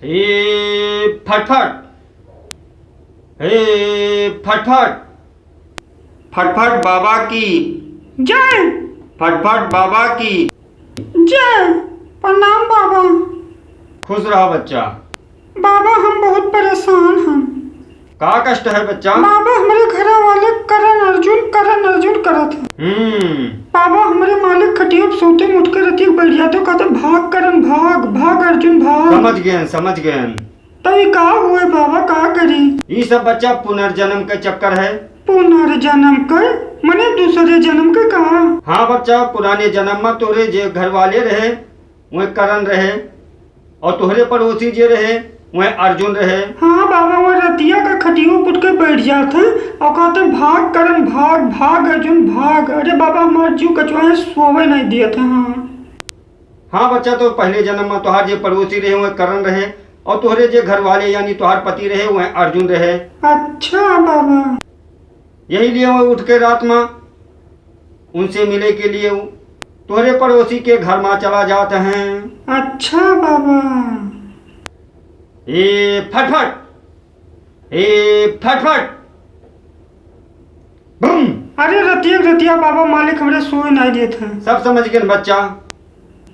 हे फटफट, हे फटफट, फटफट बाबा की जय। फटफट बाबा की जय। प्रणाम बाबा। खुश रहा बच्चा। बाबा हम बहुत परेशान हैं। का कष्ट है बच्चा? बाबा हमारे घर वाले करण अर्जुन करत है। बाबा हमारे मालिक खटिया पे सोते में उठ के रहती बढ़िया तो कहते भाग करण भाग, भाग अर्जुन भाग। समझ गए। तो ये का हुए बाबा, का करी? ये सब बच्चा पुनर्जन्म के चक्कर है। पुनर्जन्म कर मने दूसरे जन्म के कहा? हाँ बच्चा, पुराने जन्म में तोरे जे घर वाले रहे वह करण रहे और तोहरे पड़ोसी जे रहे वह अर्जुन रहे। हाँ बाबा, वो रतिया का खटियो उठ के बैठ जाते और कहते भाग करण भाग, भाग अर्जुन भाग। अरे बाबा हमारे जीव कचवाए सोवे नहीं दिए थे। हाँ बच्चा, तो पहले जन्म में तोहार जे पड़ोसी रहे वह करण रहे और तोहरे जे घर वाले यानी तोहार पति रहे वह अर्जुन रहे। अच्छा बाबा। यही लिए वह उठ के रात में उनसे मिले के लिए तोहरे पड़ोसी के घर में चला जाते हैं। अच्छा बाबा। ए फटफट, ए फटफट, बूम। अरे रतिया बाबा मालिक हमरे सोए नहीं दिए थे। सब समझ गए बच्चा।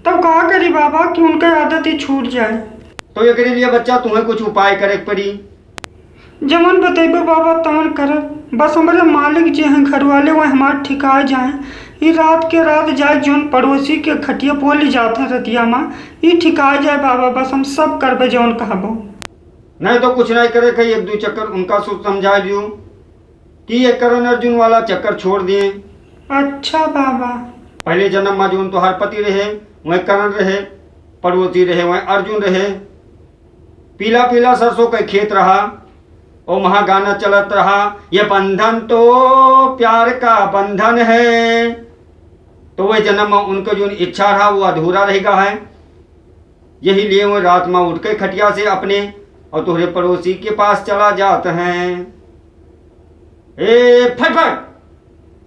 तब कहा करी बाबा कि उनका आदत ही छूट जाए? तो एक लिए बच्चा तुम्हें कुछ उपाय करे पड़ी। जमन बतेबे बाबा तमन कर। बस हमारे मालिक जो हैं घर वाले वह हमारे ठिकाए जाए। ये रात के रात जाए जोन पड़ोसी के खटिया पोल जाते हैं रतिया माँ, ये ठिकाए जाए बाबा। बस हम सब करबे जौन कहबो। नहीं तो कुछ नहीं करे कहीं एक दो चक्कर उनका सोच समझा दियो कि ये करण अर्जुन वाला चक्कर छोड़ दिए। अच्छा बाबा। पहले जन्म में जो तोहार पति रहे वह करण रहे, पड़ोसी रहे वह अर्जुन रहे। पीला पीला सरसों का खेत रहा और वहाँ गाना चलत रहा, ये बंधन तो प्यार का बंधन है। तो वह जन्म में उनका जो इच्छा रहा वो अधूरा रहेगा है। यही लिए वो रात में उठ के खटिया से अपने और तुम्हारे पड़ोसी के पास चला जाते हैं। ए फटफट,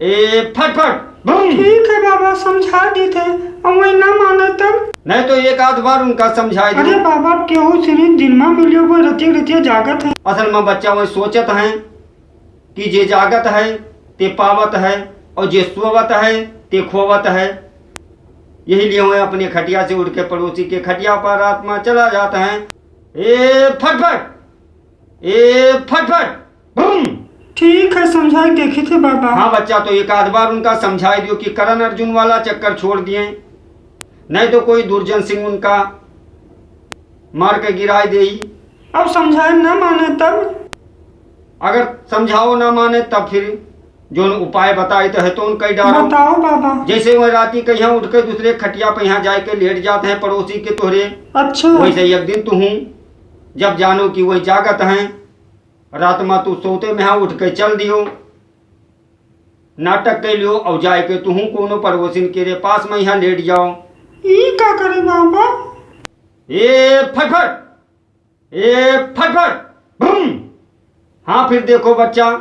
ए फटफट, बूम। ठीक है बाबा, समझा दी थे और वही ना माने तब? नहीं तो एक आध बार उनका समझाए दो। अरे बाबा केहू सिनी दिन में मिलियो वो रतिया जागत है। असल में बच्चा वह सोचत है कि जे जागत है ते पावत है और जे सोवत है ते खोवत है। यही लिए वह अपने खटिया से उठ के पड़ोसी के खटिया पर रात में चला जाता है। ए फटफट, ए फटफट, बूम। ठीक है, समझाई देखी थे बाबा। हाँ बच्चा, तो एक आध बार उनका समझाई दियो कि करण अर्जुन वाला चक्कर छोड़ दिए, नहीं तो कोई दुर्जन सिंह उनका मार के गिराए दे। अब समझाए ना माने तब? अगर समझाओ ना माने तब फिर जो उपाय बताए तो है तो उनका डालो। बताओ बाबा। जैसे वह राती के यहाँ उठ के दूसरे खटिया पे यहाँ जाके लेट जाते हैं पड़ोसी के तोहरे। अच्छा। वैसे एक दिन तू जब जानो कि वही जागत हैं, रात में तू सोते में यहाँ उठ के चल दियो, नाटक के लियो और जाए के तू कोनो पड़ोसी के पास में यहाँ लेट जाओ। ये क्या करे बाबा? ए फटफट, ए फटफट, बूम। हाँ फिर देखो बच्चा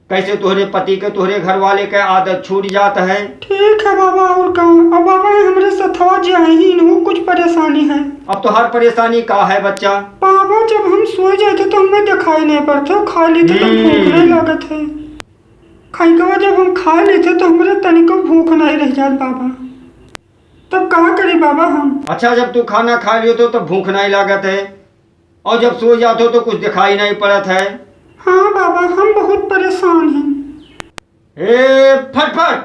कैसे तोहरे पति के तोहरे घर वाले के आदत छूट जाता है। ठीक है बाबा। और कहा अब बाबा हमरे सथवा जाए ही न कुछ परेशानी है। अब तो हर परेशानी का है बच्चा? बाबा जब हम सो जाते तो हमें दिखाई नहीं पड़ता, खा लेते तो भूख नहीं लगत है। खाई के बाद जब हम खा लेते तो हमारे तनिको भूख नहीं रह जात बाबा। तब कहा करी बाबा हम? अच्छा, जब तू खाना खा लियो तो भूख नहीं लागत है और जब सो जाते हो तो कुछ दिखाई नहीं पड़त है। हाँ बाबा, हम बहुत परेशान हैं। ए फटफट,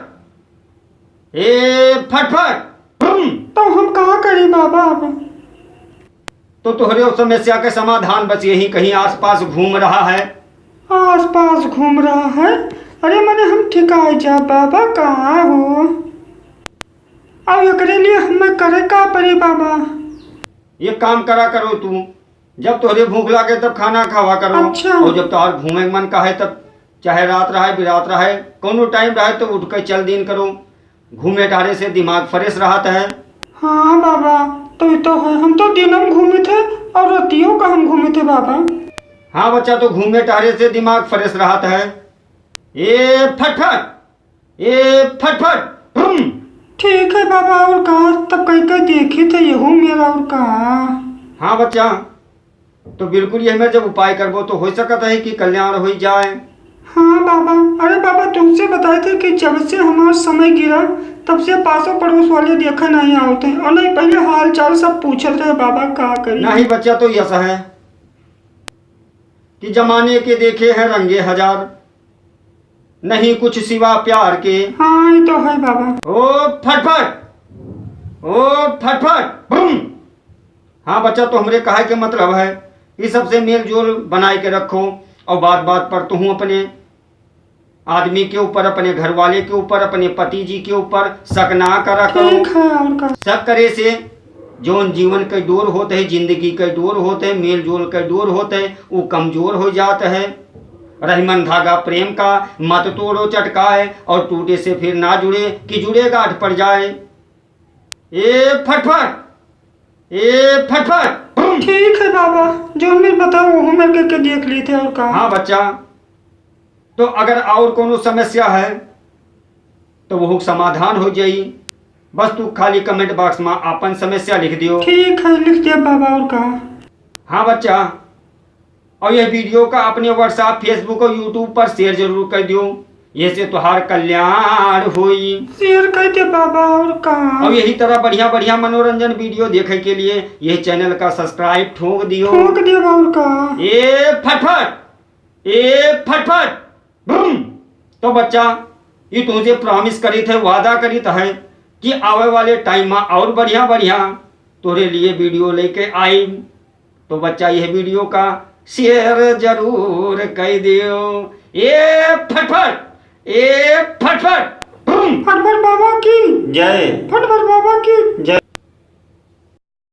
ए फटफट, बूम। तो हम कहा करी बाबा अब? तो तोहरे उस समस्या के समाधान बस यही कहीं आसपास घूम रहा है। आसपास घूम रहा है? अरे मैंने हम ठिकाए जा बाबा, कहाँ हो? अब एकरे लिए हमें करे का पड़े बाबा? ये काम करा करो तू, जब तोहरे भूख लागे तब खाना खावा करो। अच्छा। और जब तोहार घूमे मन का है तब चाहे रात रहे बिरात रहे कोनो टाइम रहे तो उठ कर चल दिन करो। घूमे टहरे से दिमाग फ्रेश रहता है। हाँ बाबा, तो ये तो है। हम तो दिनम घूमे थे और रातियों का हम घूमे थे बाबा। हाँ बच्चा, तो घूमे टहरे से दिमाग फ्रेश रहता है। ए फटफट, ए फटफट, बूम। ठीक है बाबा। और कहा तब कहीं कहीं देखे थे यहू मेरा और कहा? हाँ बच्चा, तो बिल्कुल ये हमें जब उपाय करबो तो हो सकता है कि कल्याण हो जाए। हाँ बाबा। अरे बाबा तुमसे बताए थे कि जब से हमारा समय गिरा तब से पासों पड़ोस वाले देखा नहीं आते और नहीं पहले हाल चाल सब पूछते थे बाबा का करिए। नहीं बच्चा, तो ऐसा है कि जमाने के देखे हैं रंगे हजार, नहीं कुछ सिवा प्यार के। हाँ ये तो है बाबा। ओ फटफट, ओ फटफट बूम। हाँ बच्चा, तो हमरे कहा के मतलब है इस सबसे मेल जोल बनाए के रखो और बात बात पर तुम अपने आदमी के ऊपर, अपने घर वाले के ऊपर, अपने पति जी के ऊपर शक ना करा करो। ठीक है। और का शक करे से जोन जीवन के डोर होते हैं, जिंदगी के डोर होते हैं, मेल जोल के डोर होते हैं, वो कमजोर हो जाता है। रहीमन धागा प्रेम का मत तोड़ो चटकाए, और टूटे से फिर ना जुड़े कि जुड़े गांठ पड़ जाए। ए फटफट, ए फटफट। ठीक है बाबा, जो मेरे बताओ वो मैं करके देख लेते। और का हाँ बच्चा, तो अगर और कोनो समस्या है तो वो समाधान हो जाई। बस तू खाली कमेंट बॉक्स में अपन समस्या लिख दियो। ठीक है, लिख दिया बाबा। और का हाँ बच्चा, और यह वीडियो का अपने व्हाट्सएप, फेसबुक और यूट्यूब पर शेयर जरूर कर दियो, ये से तुहार कल्याण होई। शेयर कर दे बाबा। और का और यही तरह बढ़िया बढ़िया मनोरंजन वीडियो देखे के लिए यह चैनल का सब्सक्राइब ठोक दियो। ठोक दिया। और का ए फटफट, ए फटफट बूम। तो बच्चा, ये तुझे प्रॉमिस करी थे, वादा करी है कि आवे वाले टाइम में और बढ़िया बढ़िया तोरे लिए वीडियो लेके आई। तो बच्चा यह वीडियो का शेयर जरूर कर दियो। ए फटफट, ए फटफट बूम। फटफट बाबा की जय, फटफट बाबा की जय।